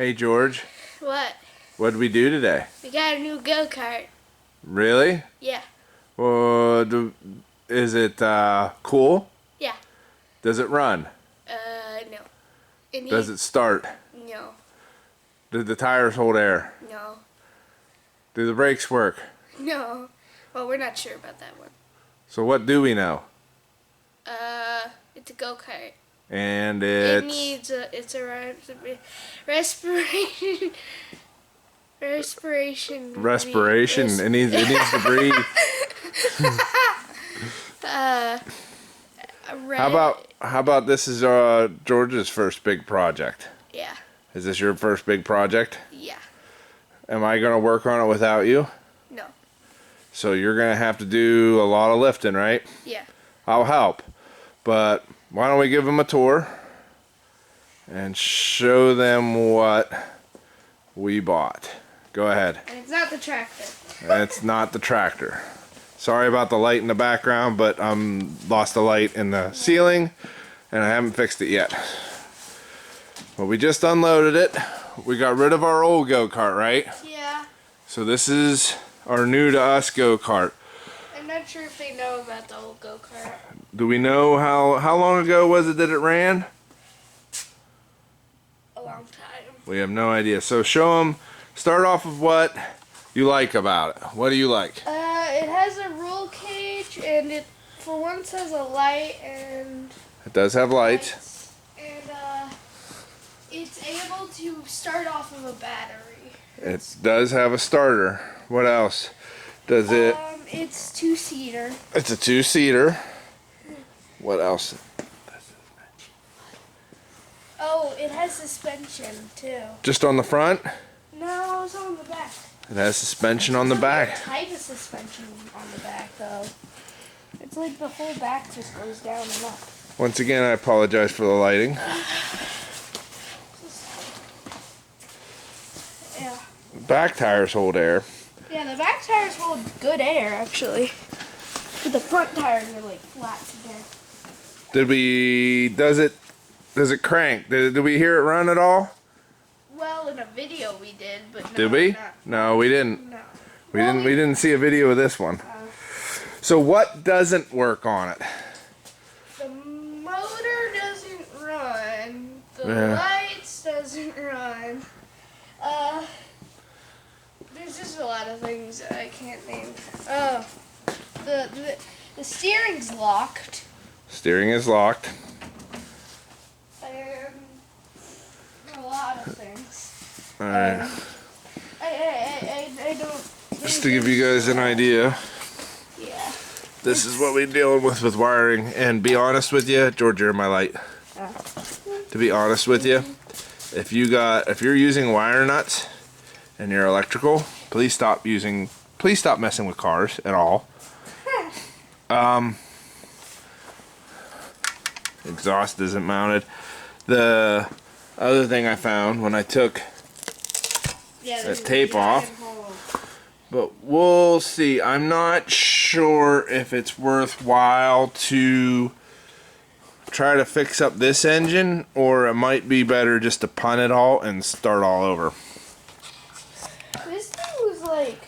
Hey George, What? what did we do today? We got a new go-kart. Really? Yeah. Is it cool? Yeah. Does it run? No. Does it start? No. Do the tires hold air? No. Do the brakes work? No. Well, we're not sure about that one. So what do we know? It's a go-kart. And It needs it's a respiration. Respiration. It needs to breathe. How about this is George's first big project? Yeah. Is this your first big project? Yeah. Am I gonna work on it without you? No. So you're gonna have to do a lot of lifting, right? Yeah. I'll help. But why don't we give them a tour and show them what we bought. Go ahead. And it's not the tractor. It's not the tractor. Sorry about the light in the background, but lost the light in the ceiling and I haven't fixed it yet. Well, we just unloaded it. We got rid of our old go-kart, right? Yeah. So this is our new to us go-kart. I'm not sure if they know about the old go-kart. Do we know how long ago was it that it ran? A long time. We have no idea. So show them, start off with what you like about it. What do you like? It has a roll cage and it for once has a light and It does have lights. and it's able to start off of a battery. It does have a starter. What else? Does it? It's two-seater. It's a two-seater. What else? Oh, it has suspension too. Just on the front? No, it's on the back. It has suspension on the back. Type of suspension on the back though. It's like the whole back just goes down and up. Once again, I apologize for the lighting. Yeah. Back tires hold air. Yeah, the back tires hold good air actually. But the front tires are like flat today. Does it crank? Did we hear it run at all? Well, in a video we did, but no, Did we? not. No, we didn't. No. We didn't see a video of this one. So what doesn't work on it? The motor doesn't run. The Yeah. lights doesn't run. There's just a lot of things I can't name. The steering's locked. Steering is locked. And a lot of things. Alright. I don't. Just to give you guys an idea, Yeah. this is what we're dealing with wiring. And be honest with you, George, you're my light. To be honest with you, if you're using wire nuts and you're electrical, please stop messing with cars at all. Exhaust isn't mounted. The other thing I found when I took that tape off, but we'll see. I'm not sure if it's worthwhile to try to fix up this engine, or it might be better just to punt it all and start all over. This thing was like,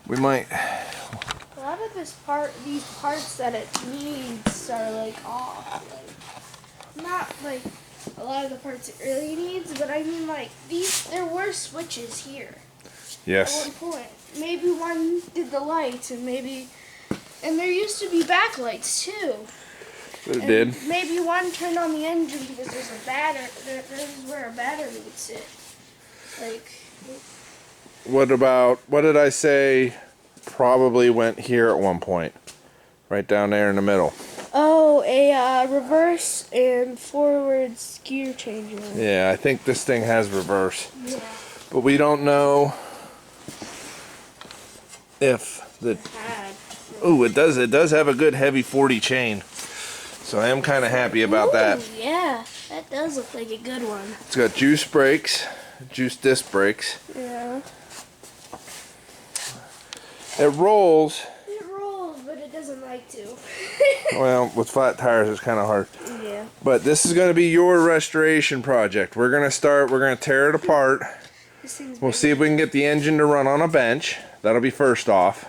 We might. a lot of these parts that it needs are like off. Like, not like a lot of the parts it really needs, but I mean like there were switches here. Yes. At one point. Maybe one did the lights and there used to be backlights too. It did. Maybe one turned on the engine because there's a battery. There's where a battery would sit. Like. What did I say? Probably went here at one point. Right down there in the middle. Oh, a reverse and forward gear changer. Yeah, I think this thing has reverse. Yeah. But we don't know if the. Oh, it does have a good heavy 40 chain. So I am kind of happy about that. Yeah, that does look like a good one. It's got juice brakes, juice disc brakes. Yeah. It rolls. It rolls, but it doesn't like to. Well, with flat tires, it's kind of hard. Yeah. But this is going to be your restoration project. We're going to tear it apart. We'll see if we can get the engine to run on a bench. That'll be first off.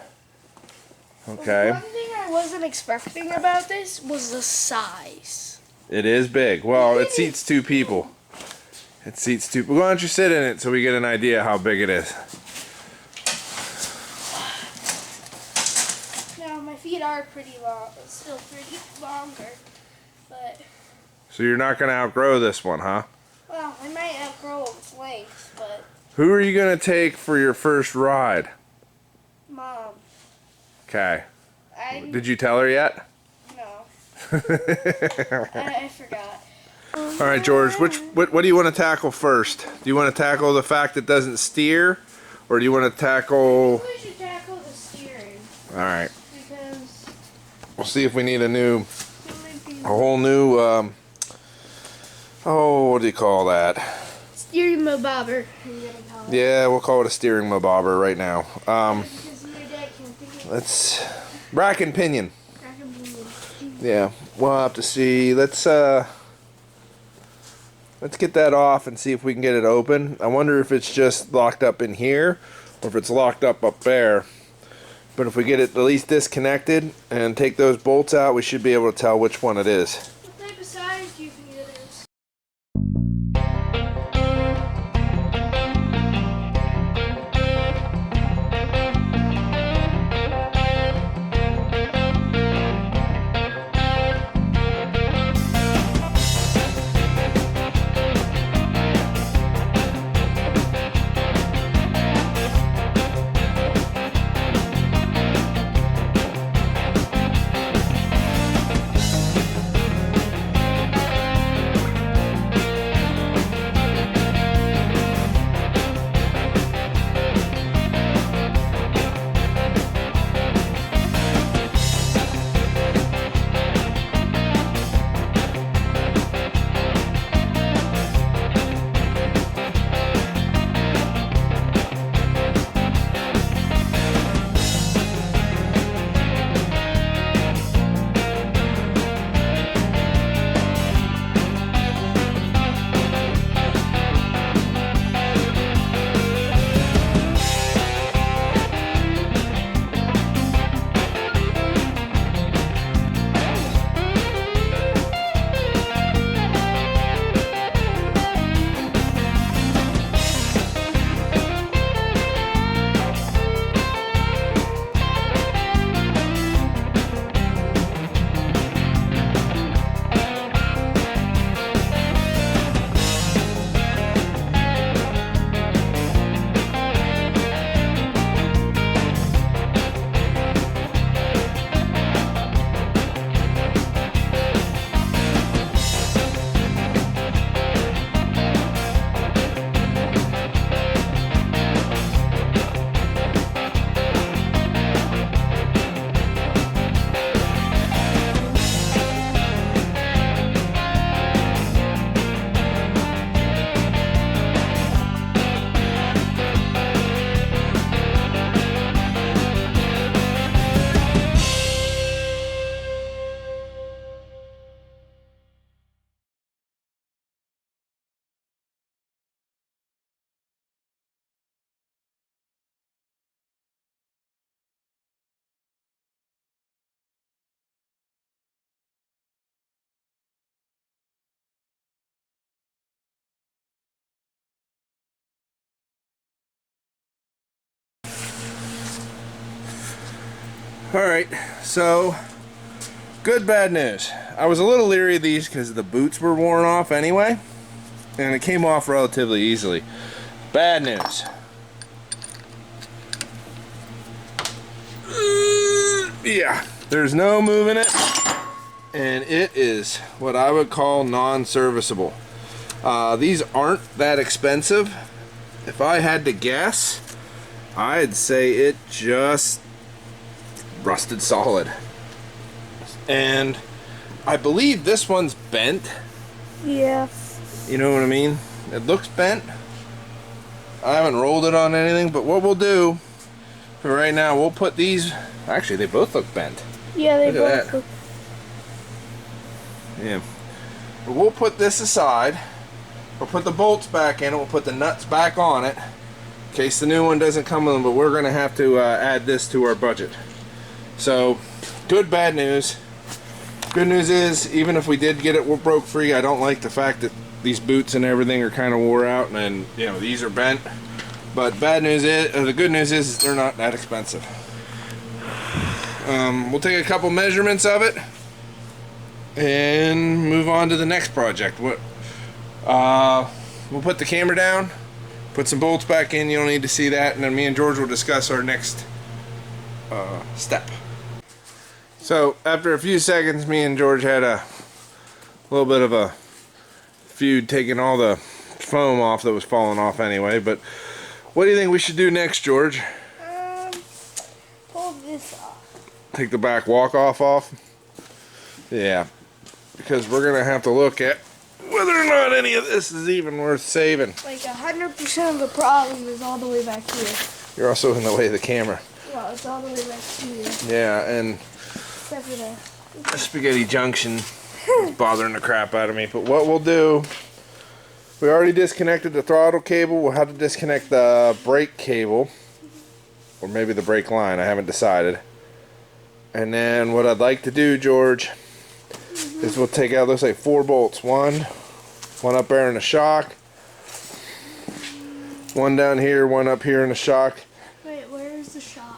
Okay. One thing I wasn't expecting about this was the size. It is big. Well, it seats 2 people. It seats 2. Why don't you sit in it so we get an idea how big it is? Now, my feet are pretty long. Still pretty longer. But... So you're not going to outgrow this one, huh? Well, I might outgrow its length, but... Who are you going to take for your first ride? Mom. Okay. Did you tell her yet? No. I forgot. All right, George. What do you want to tackle first? Do you want to tackle the fact it doesn't steer, or do you want to tackle? I think we should tackle the steering. All right. Because we'll see if we need a whole new. Oh, what do you call that? Steering bobber. Yeah, we'll call it a steering bobber right now. Let's rack and pinion. Yeah, we'll have to see. Let's get that off and see if we can get it open. I wonder if it's just locked up in here or if it's locked up there. But if we get it at least disconnected and take those bolts out, we should be able to tell which one it is. What type of size do you think it is? Alright, so good, bad news. I was a little leery of these because the boots were worn off anyway, and it came off relatively easily. Bad news. Yeah, there's no moving it, and it is what I would call non-serviceable. These aren't that expensive. If I had to guess, I'd say it just rusted solid. And I believe this one's bent. Yeah. You know what I mean? It looks bent. I haven't rolled it on anything, but what we'll do for right now, we'll put these. Actually, they both look bent. Yeah, they Look at both that. look. Yeah. we'll put this aside. We'll put the bolts back in it. We'll put the nuts back on it in case the new one doesn't come with them, but we're going to have to add this to our budget. So, good, bad news. Good news is, even if we did get it broke free, I don't like the fact that these boots and everything are kind of wore out, and you know, these are bent. But bad news is, the good news is they're not that expensive. We'll take a couple measurements of it and move on to the next project. We'll put the camera down, put some bolts back in. You don't need to see that, and then me and George will discuss our next step. So after a few seconds, me and George had a little bit of a feud, taking all the foam off that was falling off anyway. But what do you think we should do next, George? Pull this off. Take the back walk-off? Yeah, because we're gonna have to look at whether or not any of this is even worth saving. Like 100% of the problem is all the way back here. You're also in the way of the camera. Well, it's all the way back here. Yeah, and Except for the Spaghetti Junction is bothering the crap out of me. But what we'll do, we already disconnected the throttle cable. We'll have to disconnect the brake cable, or maybe the brake line. I haven't decided. And then what I'd like to do, George, is we'll take out, looks like 4 bolts. One up there in the shock, one down here, one up here in the shock. Wait, where is the shock?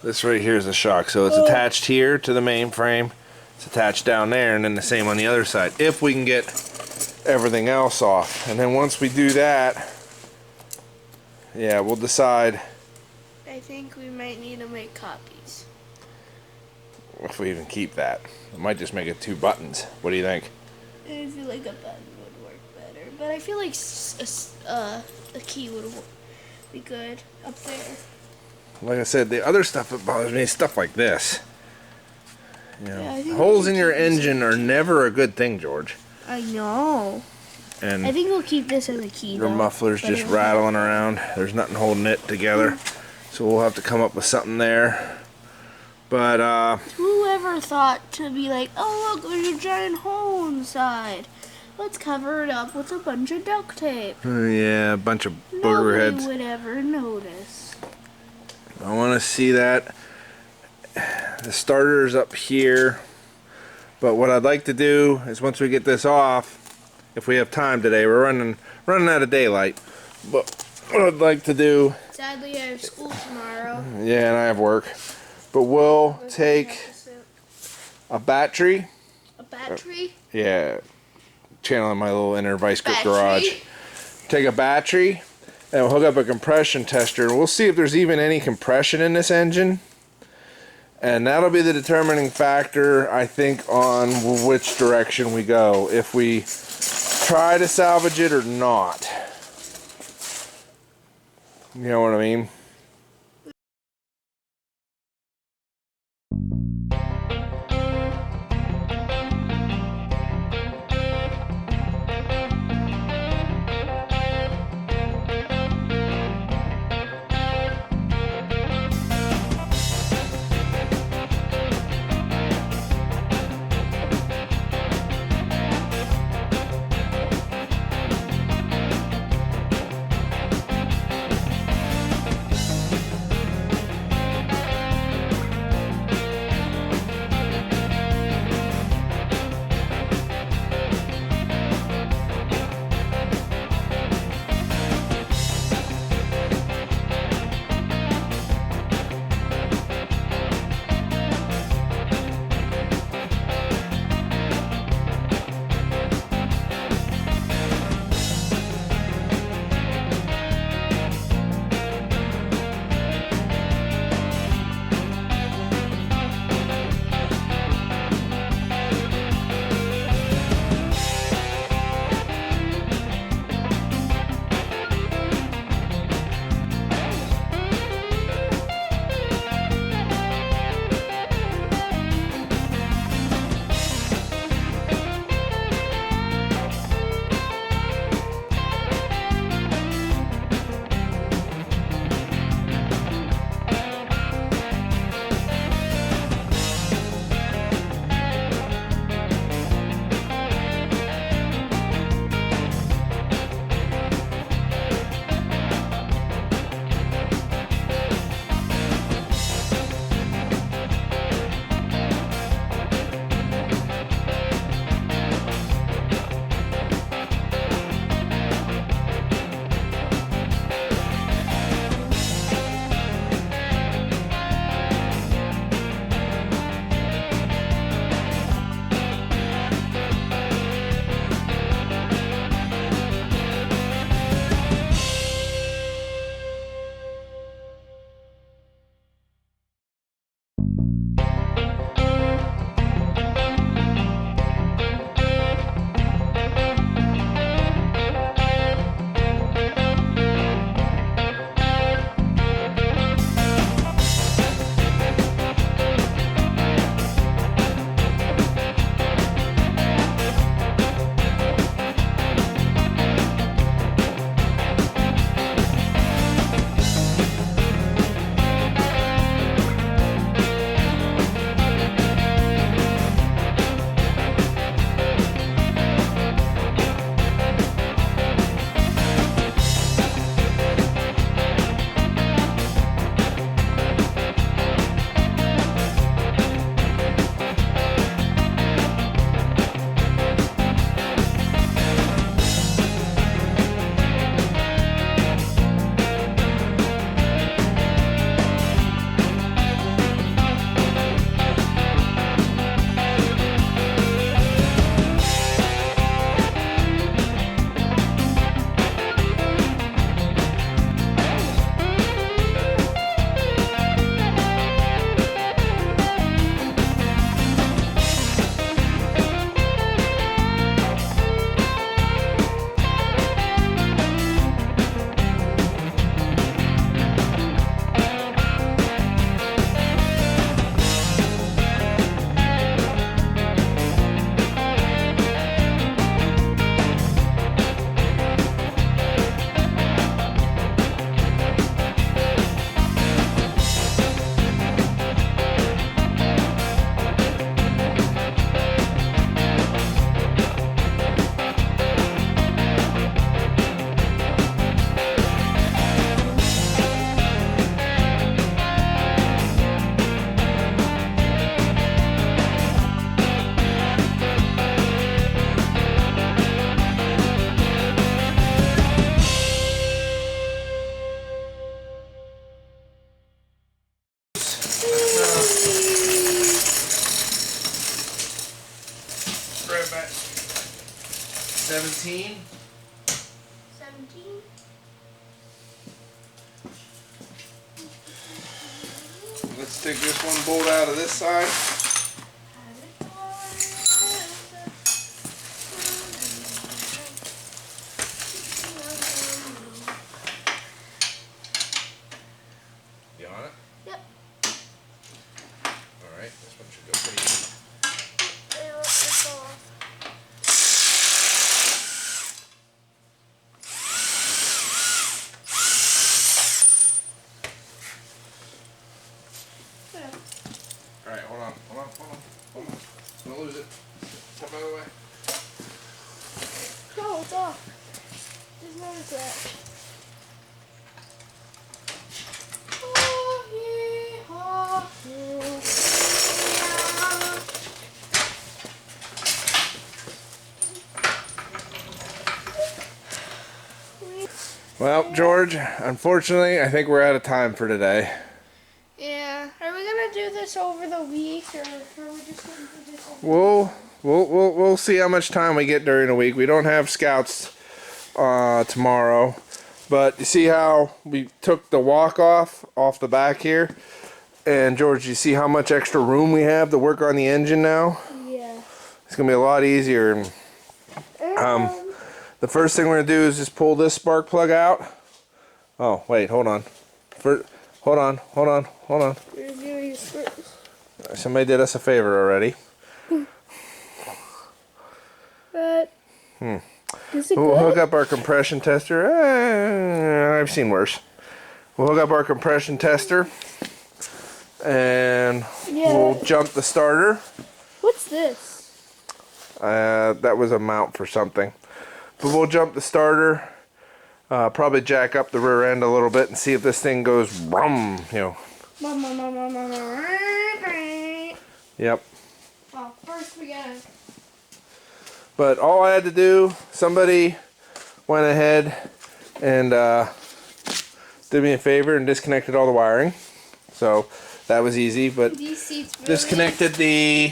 This right here is the shock, so it's attached here to the main frame. It's attached down there, and then the same on the other side, if we can get everything else off. And then once we do that, yeah, we'll decide I think we might need to make copies. if we even keep that. I might just make it 2 buttons. What do you think? I feel like a button would work better, but I feel like a key would be good up there. Like I said, the other stuff that bothers me is stuff like this. You know, Yeah, I think holes we in should your keep this engine are never a good thing, George. I know. And I think we'll keep this as a key. your though, muffler's but just it'll- rattling around. There's nothing holding it together. So we'll have to come up with something there. But, Whoever thought to be like, oh look, there's a giant hole inside. Let's cover it up with a bunch of duct tape. yeah, a bunch of booger Nobody heads. would ever notice. I want to see that. The starter's up here. But what I'd like to do is once we get this off, if we have time today, we're running out of daylight. But what I'd like to do, Sadly, I have school tomorrow. yeah, and I have work, but we'll take a battery. A battery? Yeah, channeling my little inner vice grip Battery? garage. Take a battery and we'll hook up a compression tester, and we'll see if there's even any compression in this engine. And that'll be the determining factor, I think, on which direction we go. If we try to salvage it or not. You know what I mean? 17. 17. Let's take this one bolt out of this side. You on it? Yep. Alright, this one should go pretty easy. Alright, hold on. Don't lose it. Step out of the way. No, it's off. Just notice that. Well, George, unfortunately, I think we're out of time for today. Yeah. Are we gonna do this over the week, or are we just gonna do this over We'll see how much time we get during the week. We don't have scouts tomorrow, but you see how we took the walk off the back here, and George, you see how much extra room we have to work on the engine now? Yeah. It's gonna be a lot easier. The first thing we're gonna do is just pull this spark plug out. Oh wait, hold on. Hold on. You're doing this first. Somebody did us a favor already. But is it We'll good? hook up our compression tester. I've seen worse. We'll hook up our compression tester, and we'll jump the starter. What's this? That was a mount for something. But we'll jump the starter, probably jack up the rear end a little bit and see if this thing goes brum, Yep. Well, first we gotta... But all I had to do, somebody went ahead and did me a favor and disconnected all the wiring. So that was easy, but These seats really... disconnected the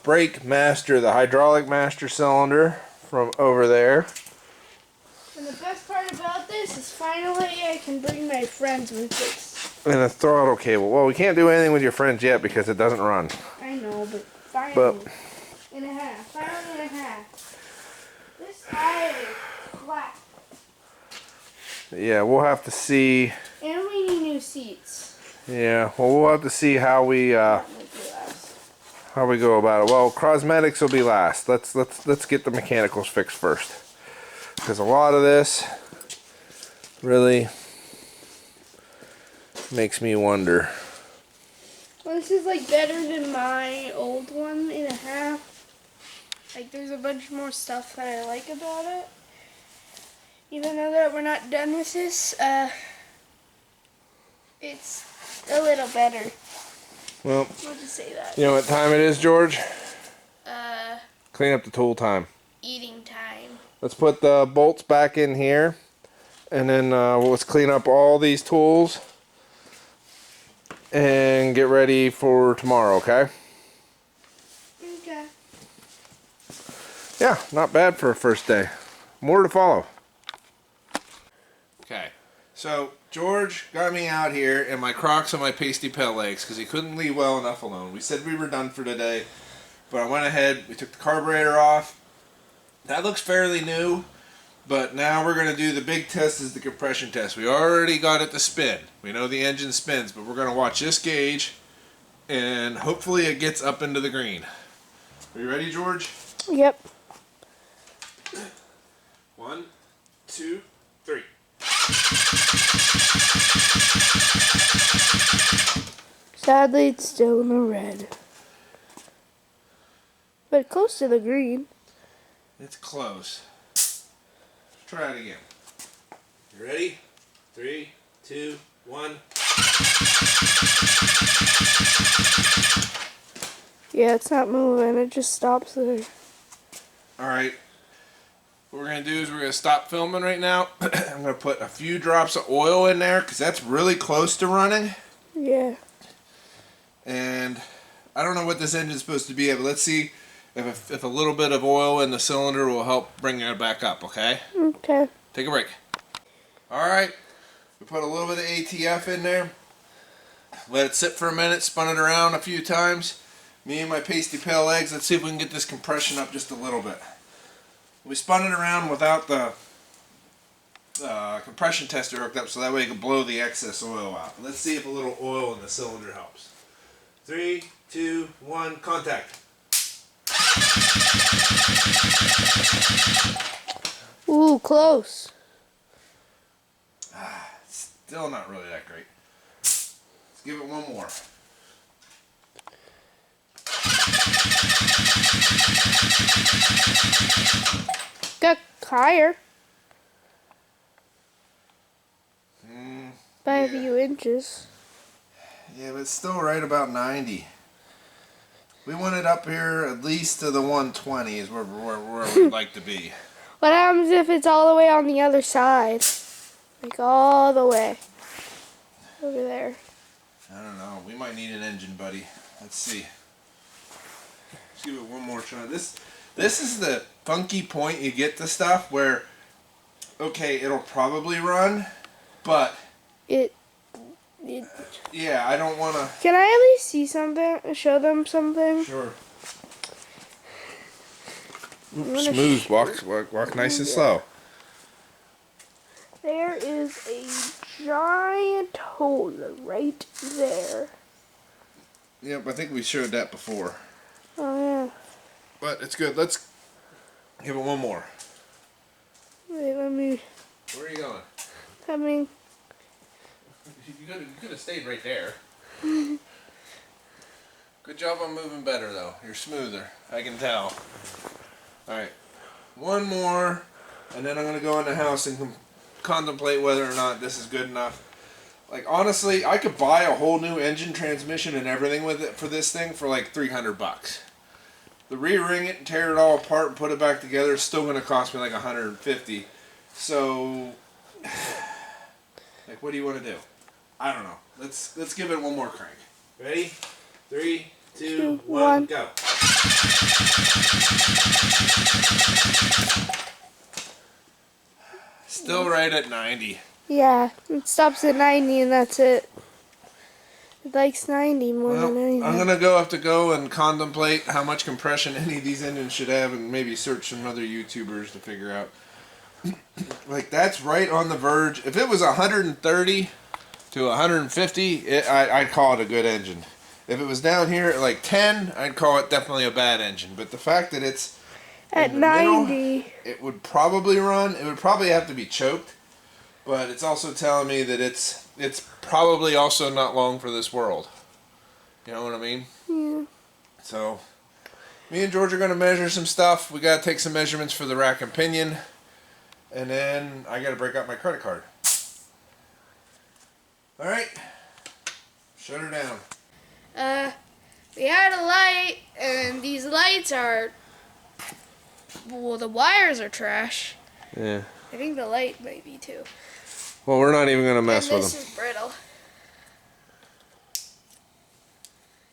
brake master, the hydraulic master cylinder from over there. And the best part about this is finally I can bring my friends with this. And a throttle cable. Well, we can't do anything with your friends yet because it doesn't run. I know, but finally. But and a half. Finally and a half. This tire is flat. yeah, we'll have to see. And we need new seats. Yeah, well, we'll have to see how we go about it. Well, cosmetics will be last. Let's get the mechanicals fixed first, because a lot of this really makes me wonder. Well, this is like better than my old 1.5. Like, there's a bunch more stuff that I like about it. Even though that we're not done with this, it's a little better. Well, We'll just say that. you know what time it is, George? Uh, Clean up the tool time. eating time. Let's put the bolts back in here, and then let's clean up all these tools and get ready for tomorrow, okay? Okay. Yeah, not bad for a first day. More to follow. Okay, so George got me out here in my Crocs and my pasty pet legs because he couldn't leave well enough alone. We said we were done for today, but I went ahead, we took the carburetor off. That looks fairly new, but now we're going to do the big test, is the compression test. We already got it to spin. We know the engine spins, but we're going to watch this gauge, and hopefully it gets up into the green. Are you ready, George? Yep. 1, 2, 3. Sadly, it's still in the red. But close to the green. It's close. Let's try it again. You ready? 3, 2, 1. Yeah, it's not moving. It just stops there. Alright. What we're going to do is we're going to stop filming right now. I'm going to put a few drops of oil in there because that's really close to running. Yeah. And I don't know what this engine's supposed to be at, but let's see if a little bit of oil in the cylinder will help bring it back up, okay? Okay. Take a break. Alright, we put a little bit of ATF in there. Let it sit for a minute, spun it around a few times. Me and my pasty pale eggs, let's see if we can get this compression up just a little bit. We spun it around without the compression tester hooked up so that way you can blow the excess oil out. Let's see if a little oil in the cylinder helps. 3, 2, 1, contact. Ooh, close. Still not really that great. Let's give it one more. Got higher. By a few inches. Yeah, but it's still right about 90. We want it up here at least to the 120 is where we'd like to be. What happens if it's all the way on the other side? Like all the way. Over there. I don't know. We might need an engine, buddy. Let's see. Let's give it one more try. This is the funky point you get to stuff where, okay, it'll probably run, but yeah, I don't want to. Can I at least see something? Show them something? Sure. Oops, smooth. Walk nice and slow. There is a giant hole right there. Yep, I think we showed that before. Oh yeah. But it's good. Let's give it one more. Wait, let me. Where are you going? Coming. You could have stayed right there. Good job on moving better though. You're smoother. I can tell. Alright. One more. And then I'm going to go in the house and contemplate whether or not this is good enough. Like honestly, I could buy a whole new engine, transmission, and everything with it for this thing for like $300. The re-ring it and tear it all apart and put it back together is still going to cost me like $150. So, like, what do you want to do? I don't know. Let's give it one more crank. Ready? 3, 2, 1, go. Still right at 90. Yeah, it stops at 90 and that's it. It likes 90 more than anything. I'm gonna have to go and contemplate how much compression any of these engines should have, and maybe search some other YouTubers to figure out. Like that's right on the verge. If it was 130 to 150, I'd call it a good engine. If it was down here at like 10, I'd call it definitely a bad engine. But the fact that it's at 90, middle, it would probably run. It would probably have to be choked. But it's also telling me that it's probably also not long for this world. You know what I mean? Yeah. So, me and George are going to measure some stuff. We got to take some measurements for the rack and pinion. And then I got to break out my credit card. Alright. Shut her down. We had a light, and these lights are, well, the wires are trash. Yeah. I think the light might be too. Well, we're not even going to mess with them. This is brittle.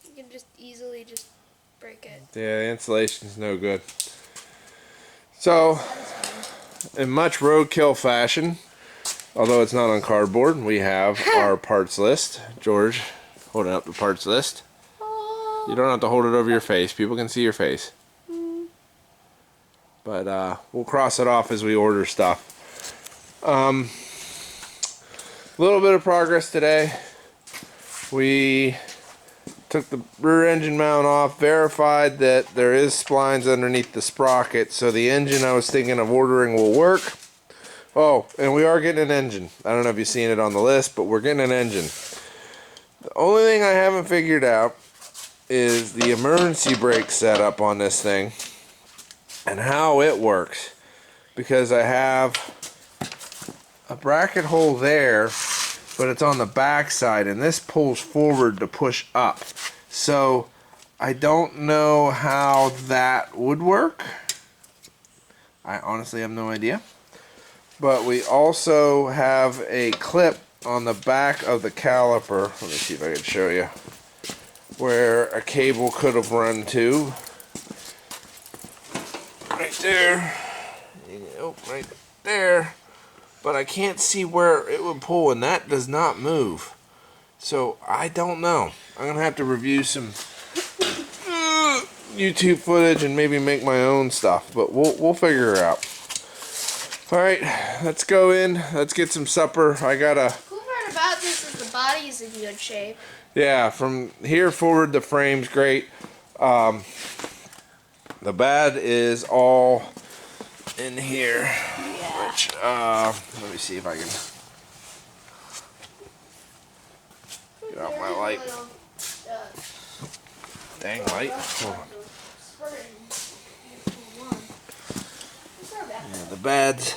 You can just easily just break it. Yeah, the insulation's no good. So, in much roadkill fashion, although it's not on cardboard, we have our parts list. George, holding up the parts list. You don't have to hold it over your face. People can see your face. But we'll cross it off as we order stuff. Little bit of progress today. We took the rear engine mount off, verified that there is splines underneath the sprocket, so the engine I was thinking of ordering will work. Oh, and we are getting an engine. I don't know if you've seen it on the list, but we're getting an engine. The only thing I haven't figured out is the emergency brake setup on this thing and how it works, because I have a bracket hole there, but it's on the back side, and this pulls forward to push up. So I don't know how that would work. I honestly have no idea. But we also have a clip on the back of the caliper. Let me see if I can show you where a cable could have run to. there. Oh, right there. But I can't see where it would pull, and that does not move. So I don't know. I'm gonna have to review some YouTube footage and maybe make my own stuff, but we'll figure it out. All right, let's go in. Let's get some supper. I gotta. The cool part about this is the body is in good shape. Yeah, from here forward, the frame's great. The bed is all in here. Yeah. Which, let me see if I can get out my light. Dang light. Hold on. Yeah, the bed's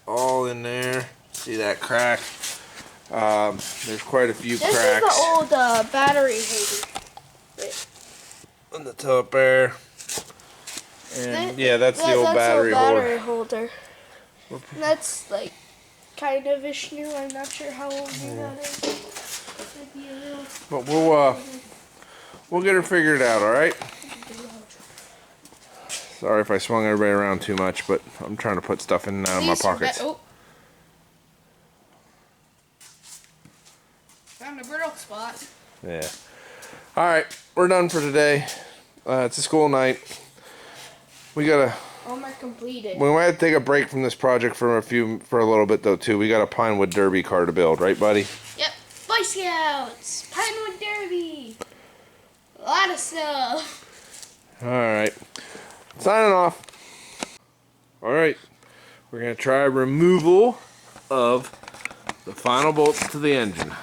all in there. See that crack? There's quite a few cracks. This is the old battery holder. On the top there. And yeah, that's the old battery holder. That's like kind of ish new. I'm not sure how old that is. Might be a little. But we'll get her figured out, all right? Sorry if I swung everybody around too much, but I'm trying to put stuff in and out of my pockets. Found a brittle spot. Yeah. All right, we're done for today. It's a school night. We gotta. Almost completed. We might have to take a break from this project for a little bit though too. We got a Pinewood Derby car to build, right, buddy? Yep. Boy Scouts, Pinewood Derby, a lot of stuff. All right. Signing off. All right. We're gonna try removal of the final bolts to the engine.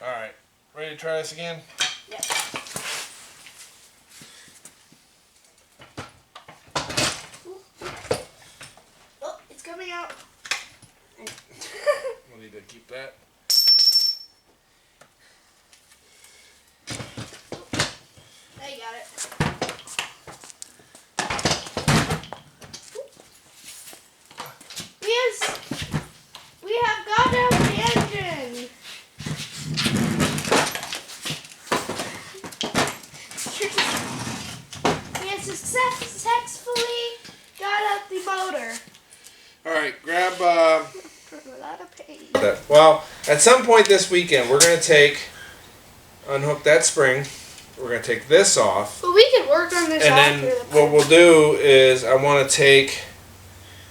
All right, ready to try this again? Yeah. Oh, it's coming out. We'll need to keep that. There you got it. We have got out the engine. Yes, that. Well, at some point this weekend, we're going to unhook that spring. We're going to take this off. But we can work on this. And then what we'll do is I want to take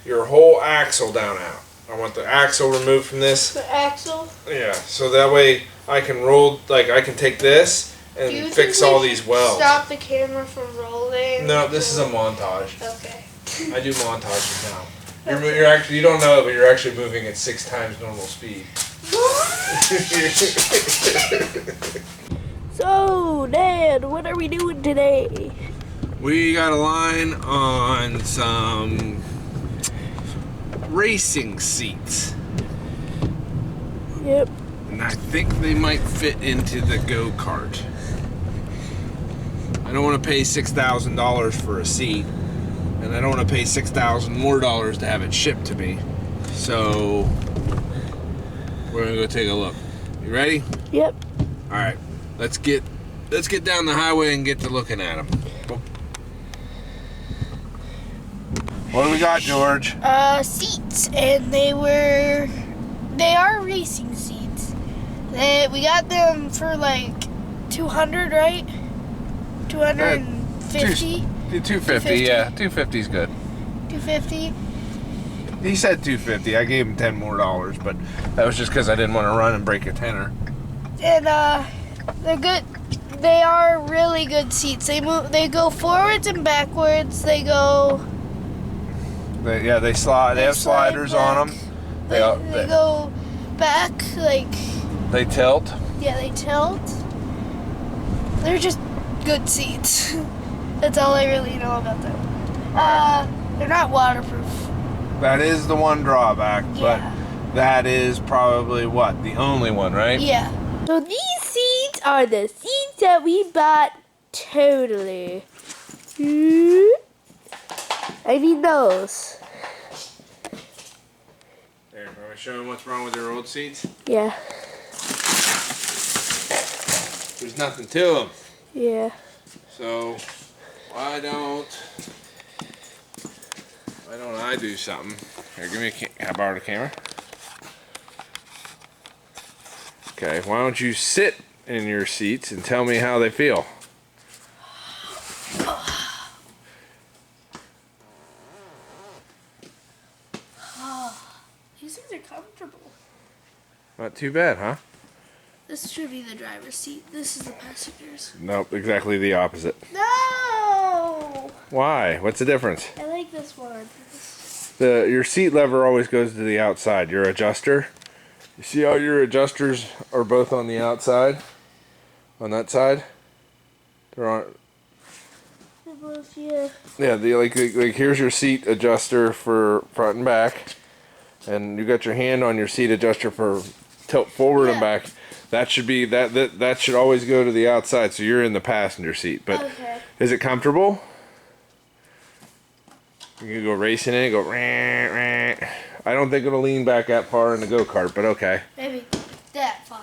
your whole axle down out. I want the axle removed from this. The axle? Yeah, so that way I can roll, like I can take this and fix all these welds. Stop the camera from rolling? No, this is a montage. Okay. I do montages now. You're actually, you don't know it, but you're actually moving at 6 times normal speed. So, Dad, what are we doing today? We got a line on some racing seats. Yep. And I think they might fit into the go-kart. I don't want to pay $6,000 for a seat, and I don't want to pay $6,000 more to have it shipped to me. So we're gonna go take a look. You ready? Yep. All right. Let's get down the highway and get to looking at them. What do we got, George? Seats, and they are racing seats. We got them for like 200, right? 250? 250, yeah. 250 is good. 250? He said 250. I gave him $10 more, but that was just because I didn't want to run and break a tenner. And they're good. They are really good seats. They go forwards and backwards. They go. They slide. They have sliders back. on them. They go back like. They tilt. Yeah, they tilt. They're just good seats. That's all I really know about them. They're not waterproof. That is the one drawback, Yeah. but that is probably what? The only one, right? Yeah. So these seats are the seats that we bought totally. I need those. There, are we showing what's wrong with your old seats? Yeah. There's nothing to them. Yeah. So, why don't I do something? Here, give me can I borrow the camera? Okay, why don't you sit in your seats and tell me how they feel? These things are comfortable. Not too bad, huh? This should be the driver's seat. This is the passenger's. Nope, exactly the opposite. No! Why? What's the difference? I like this one. Your seat lever always goes to the outside. Your adjuster. You see how your adjusters are both on the outside? On that side? They're on. Yeah. Yeah, like here's your seat adjuster for front and back, and you got your hand on your seat adjuster for tilt forward and back. That should be that should always go to the outside, so you're in the passenger seat. But Okay. Is it comfortable? You can go racing in it, go rah, rah. I don't think it'll lean back that far in the go-kart, but okay. Maybe that far.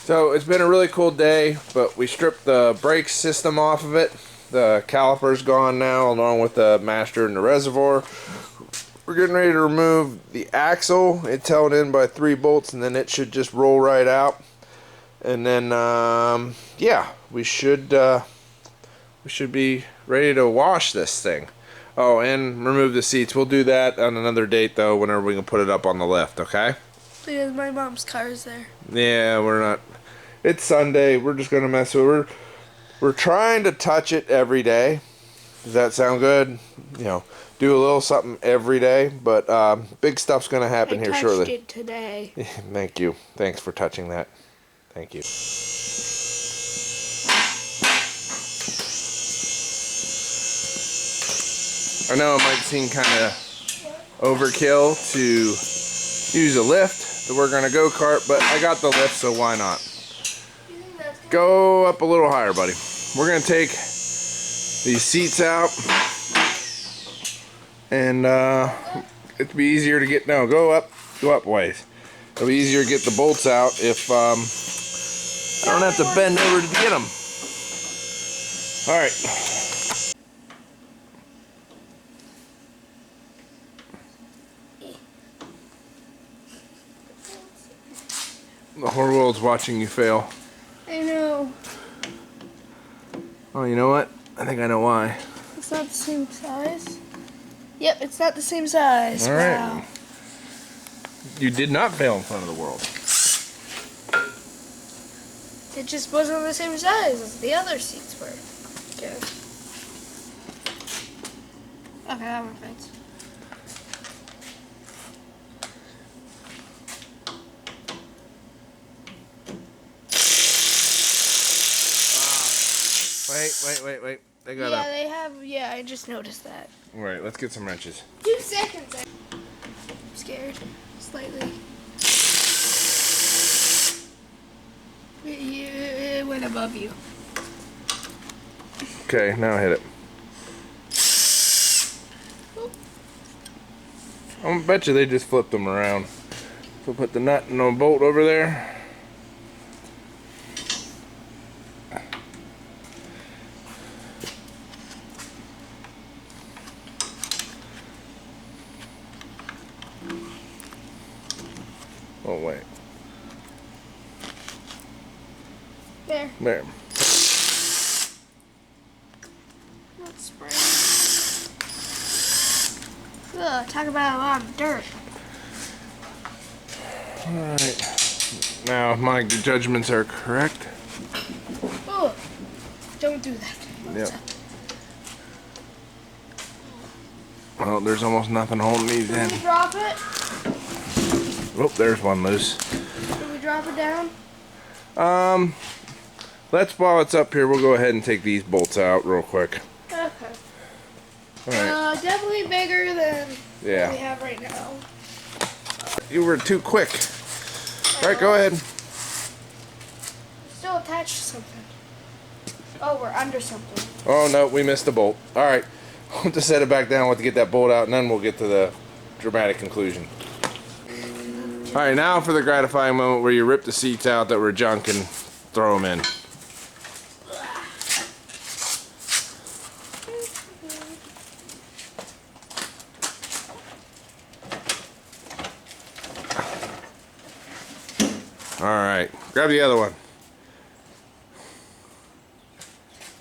So it's been a really cool day, but we stripped the brake system off of it. The caliper's gone now, along with the master and the reservoir. We're getting ready to remove the axle. It's held in by 3 bolts, and then it should just roll right out. And then, yeah, we should be ready to wash this thing. Oh, and remove the seats. We'll do that on another date, though, whenever we can put it up on the lift, okay? Because my mom's car is there. Yeah, we're not. It's Sunday. We're just gonna mess with it. We're trying to touch it every day. Does that sound good? You know, do a little something every day. But big stuff's gonna happen here shortly. I touched it today. Thank you. Thanks for touching that. Thank you. I know it might seem kind of overkill to use a lift to work on a go-kart, but I got the lift, so why not? Go up a little higher, buddy. We're gonna take these seats out, and it'd be easier to get. No, go up ways. It'll be easier to get the bolts out if I don't have to bend over to get them. All right. The whole world's watching you fail. I know. Oh, you know what? I think I know why. It's not the same size. Yep, it's not the same size. All right. Wow. You did not fail in front of the world. It just wasn't the same size as the other seats were. Okay. Okay, that one fits. Wait. They got Yeah, up. they have. Yeah, I just noticed that. All right, let's get some wrenches. 2 seconds. I'm scared. Slightly. It went above you. Okay, now hit it. I bet you they just flipped them around. So put the nut and the bolt over there. Oh wait. There. There. Let's spray. Ugh, talk about a lot of dirt. Alright. Now, if my judgments are correct. Oh, don't do that. Yep. Well, there's almost nothing holding these in. Can we drop it? Oh, there's one loose. Can we drop it down? While it's up here, we'll go ahead and take these bolts out real quick. Okay. Alright. Definitely bigger than Yeah. what we have right now. You were too quick. Alright, go ahead. Still attached to something. Oh, we're under something. Oh no, we missed the bolt. Alright. We'll just set it back down. We'll have to get that bolt out and then we'll get to the dramatic conclusion. Alright, now for the gratifying moment where you rip the seats out that were junk and throw them in. Alright, grab the other one.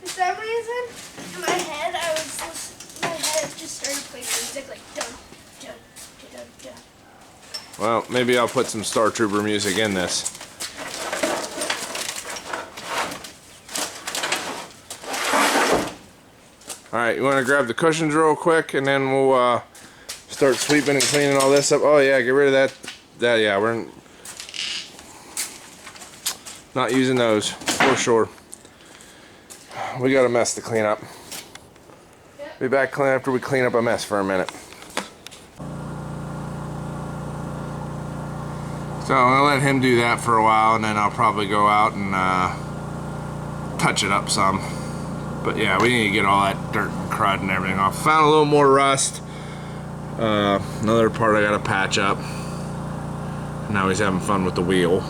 For some reason, in my head, my head just started playing music like dun, dun, dun, dun, dun. Well, maybe I'll put some Star Trooper music in this. Alright, you want to grab the cushions real quick and then we'll start sweeping and cleaning all this up. Oh yeah, get rid of that. Yeah, we're not using those for sure. We got a mess to clean up. Yep. Be back after we clean up a mess for a minute. So I'm gonna let him do that for a while, and then I'll probably go out and touch it up some. But yeah, we need to get all that dirt and crud and everything off. Found a little more rust. Another part I gotta patch up. Now he's having fun with the wheel.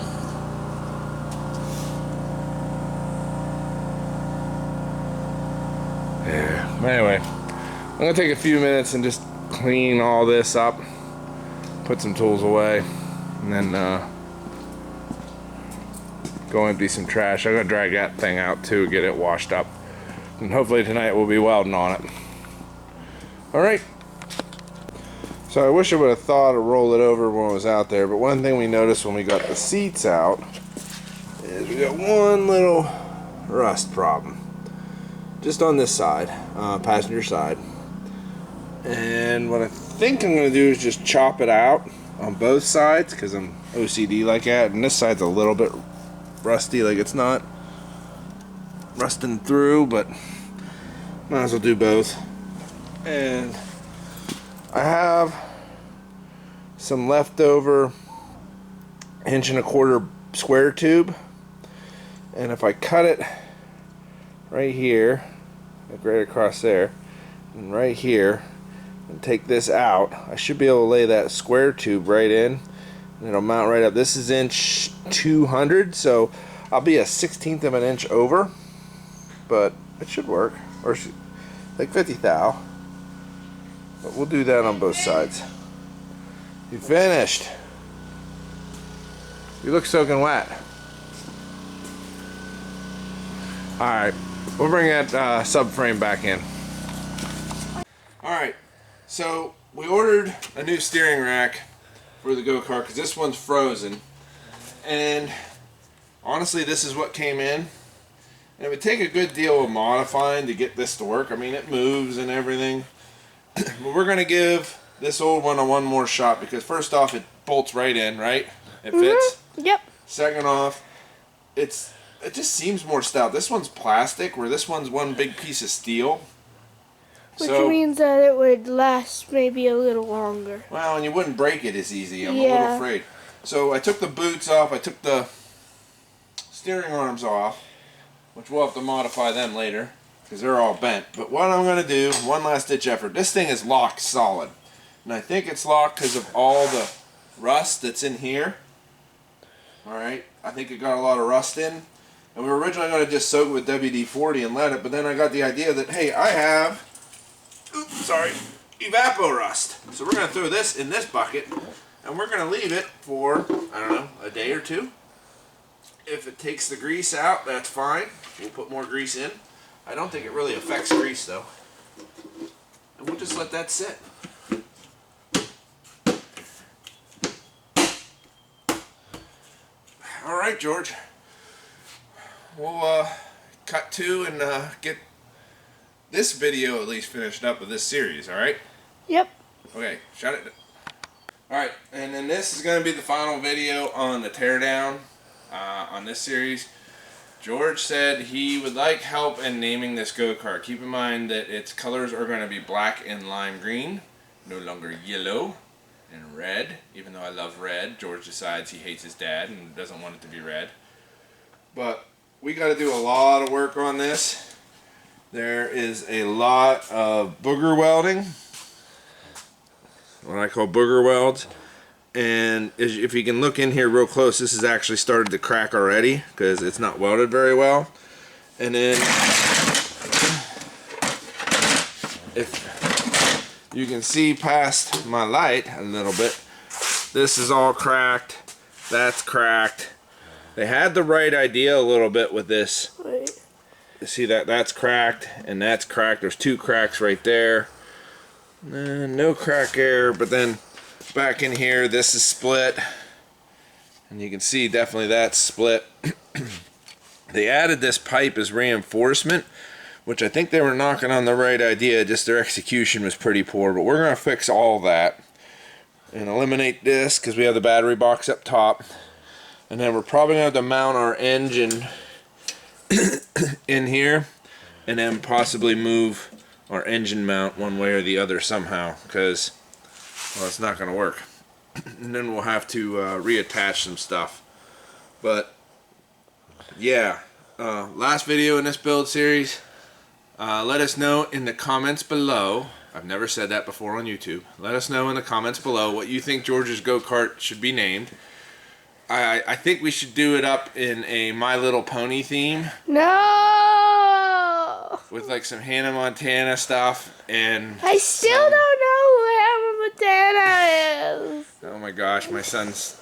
Yeah. Anyway, I'm gonna take a few minutes and just clean all this up. Put some tools away. And then go empty some trash. I'm gonna drag that thing out too, get it washed up, and hopefully tonight we'll be welding on it. All right. So I wish I would have thought to roll it over when it was out there, but one thing we noticed when we got the seats out is we got one little rust problem, just on this side, passenger side. And what I think I'm gonna do is just chop it out on both sides, because I'm OCD like that, and this side's a little bit rusty, like it's not rusting through, but might as well do both. And I have some leftover 1.25 inch square tube, and if I cut it right here, like right across there, and right here, and take this out, I should be able to lay that square tube right in, and it'll mount right up. This is inch 200, so I'll be a 1/16 of an inch over, but it should work, or like 50 thou. But we'll do that on both sides. You finished. You look soaking wet. Alright, we'll bring that subframe back in. Alright, so we ordered a new steering rack for the go-kart because this one's frozen. And honestly, this is what came in. And it would take a good deal of modifying to get this to work. I mean, it moves and everything. But we're going to give this old one a one more shot because first off, it bolts right in, right? It fits. Yep. Second off, it just seems more stout. This one's plastic, where this one's one big piece of steel. Which means that it would last maybe a little longer. Well, and you wouldn't break it as easy. I'm a little afraid. So I took the boots off. I took the steering arms off, which we'll have to modify them later because they're all bent. But what I'm going to do, one last ditch effort. This thing is locked solid. And I think it's locked because of all the rust that's in here. Alright, I think it got a lot of rust in. And we were originally going to just soak it with WD-40 and let it, but then I got the idea that, hey, I have, evapor rust. So we're going to throw this in this bucket, and we're going to leave it for, I don't know, a day or two. If it takes the grease out, that's fine. We'll put more grease in. I don't think it really affects grease, though. And we'll just let that sit. Alright, George. We'll cut to and get this video at least finished up with this series, alright? Yep. Okay, shut it. Alright, and then this is going to be the final video on the teardown on this series. George said he would like help in naming this go-kart. Keep in mind that its colors are going to be black and lime green, no longer yellow and red. Even though I love red, George decides he hates his dad and doesn't want it to be red. But we got to do a lot of work on this. There is a lot of booger welding, what I call booger welds. And if you can look in here real close, this has actually started to crack already because it's not welded very well. And then if you can see past my light a little bit, this is all cracked, that's cracked. They had the right idea a little bit with this. Wait. You see that's cracked and that's cracked. There's two cracks right there. No crack there, but then back in here this is split. And you can see definitely that's split. They added this pipe as reinforcement, which I think they were knocking on the right idea, just their execution was pretty poor. But we're going to fix all that and eliminate this because we have the battery box up top. And then we're probably going to have to mount our engine in here and then possibly move our engine mount one way or the other somehow because, well, it's not going to work. And then we'll have to reattach some stuff. But yeah, last video in this build series. Let us know in the comments below. I've never said that before on YouTube. Let us know in the comments below what you think George's go-kart should be named. I think we should do it up in a My Little Pony theme. No! With like some Hannah Montana stuff and... I still don't know who Hannah Montana is. Oh my gosh, my son's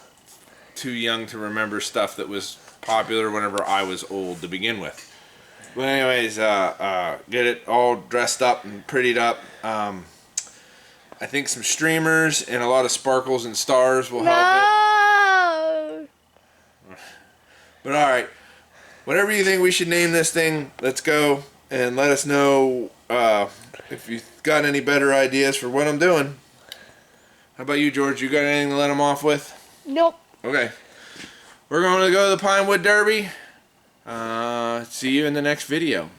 too young to remember stuff that was popular whenever I was old to begin with. But anyways, get it all dressed up and prettied up. I think some streamers and a lot of sparkles and stars will help it. But alright, whatever you think we should name this thing, let's go and let us know if you've got any better ideas for what I'm doing. How about you, George? You got anything to let them off with? Nope. Okay. We're going to go to the Pinewood Derby. See you in the next video.